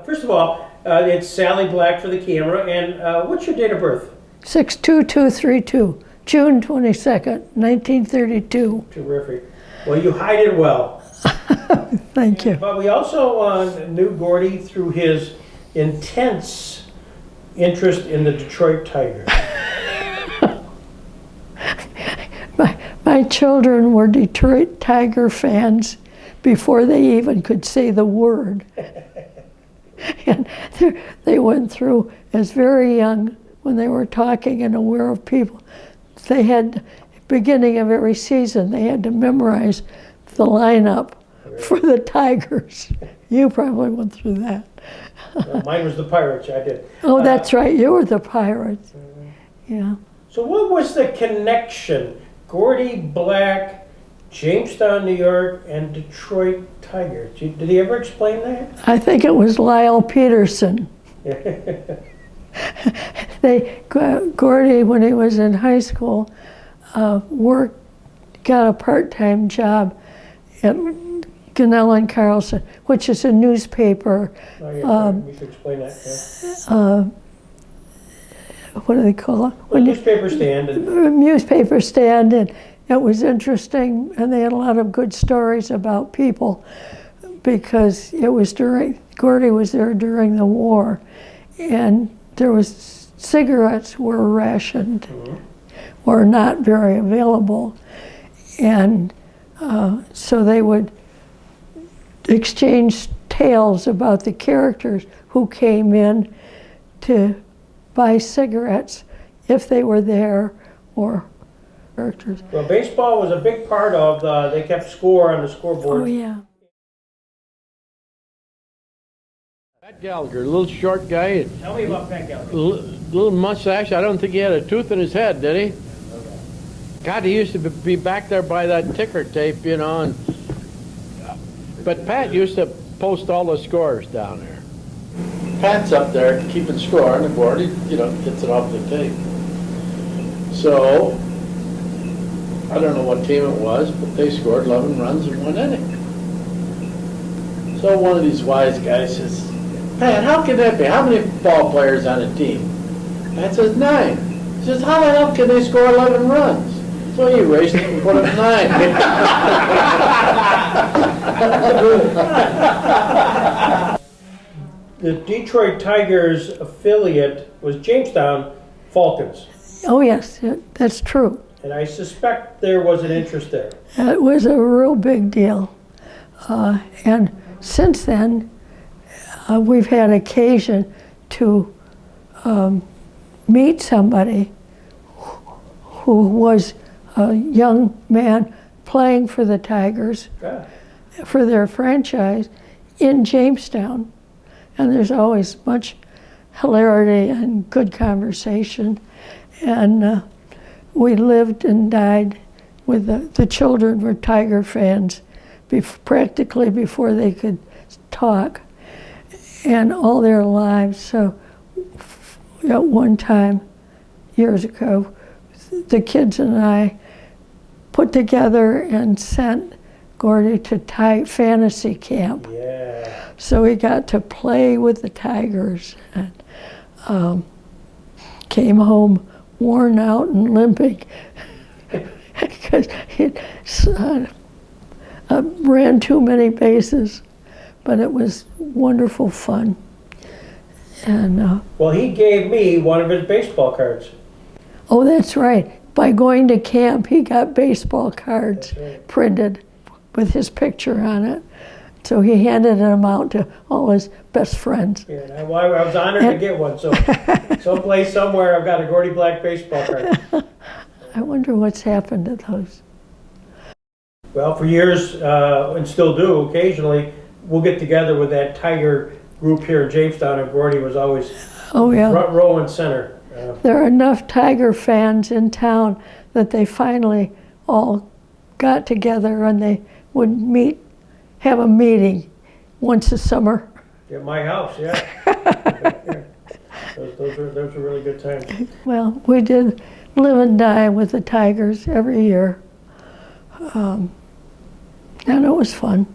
First of all, it's Sally Black for the camera, and what's your date of birth? 62232, June 22nd, 1932. Terrific. Well, you hide it well. Thank you. But we also knew Gordie through his intense interest in the Detroit Tigers. My children were Detroit Tiger fans before they even could say the word. And they went through, as very young, when they were talking and aware of people, they had, beginning of every season, they had to memorize the lineup for the Tigers. You probably went through that. Well, mine was the Pirates, I did. Oh, that's right, you were the Pirates. Yeah. So what was the connection? Gordie Black, Jamestown, New York, and Detroit Tigers. Did he ever explain that? I think it was Lyle Peterson. Gordie, when he was in high school, got a part-time job at Gunnell and Carlson, which is a newspaper. Oh, yeah, you should explain that. Yeah. What do they call it? Well, newspaper stand. Newspaper stand, and it was interesting, and they had a lot of good stories about people, because it was Gordie was there during the war, and there was, cigarettes were rationed, or not very available, and so they would exchange tales about the characters who came in to buy cigarettes if they were there, or characters. Well, baseball was a big part of they kept score on the scoreboard. Oh, yeah. Pat Gallagher, a little short guy. Tell me about Pat Gallagher. Little mustache. I don't think he had a tooth in his head, did he? God, he used to be back there by that ticker tape, you know. But Pat used to post all the scores down there. Pat's up there keeping score on the board. He, gets it off the tape. So, I don't know what team it was, but they scored 11 runs in one inning. So one of these wise guys says, "Pat, how can that be? How many ball players on a team?" Pat says, 9. He says, "How the hell can they score 11 runs?" So he erased it and put it 9. The Detroit Tigers affiliate was Jamestown Falcons. Oh, yes, that's true. And I suspect there was an interest there. It was a real big deal. And since then, we've had occasion to meet somebody who was a young man playing for the Tigers, for their franchise, in Jamestown. And there's always much hilarity and good conversation. And we lived and died with the children were Tiger fans practically before they could talk, and all their lives. So at one time, years ago, the kids and I put together and sent Gordie to fantasy camp. Yeah. So he got to play with the Tigers, and came home worn out and limping because he ran too many bases, but it was wonderful fun. And well, he gave me one of his baseball cards. oh, that's right. By going to camp, he got baseball cards printed with his picture on it. So he handed them out to all his best friends. Yeah, I was honored to get one. So someplace, somewhere, I've got a Gordie Black baseball card. I wonder what's happened to those. Well, for years, and still do occasionally, we'll get together with that Tiger group here in Jamestown, and Gordie was always front row and center. There are enough Tiger fans in town that they finally all got together and they would have a meeting once a summer. At my house, yeah. Those were really good times. Well, we did live and die with the Tigers every year. And it was fun.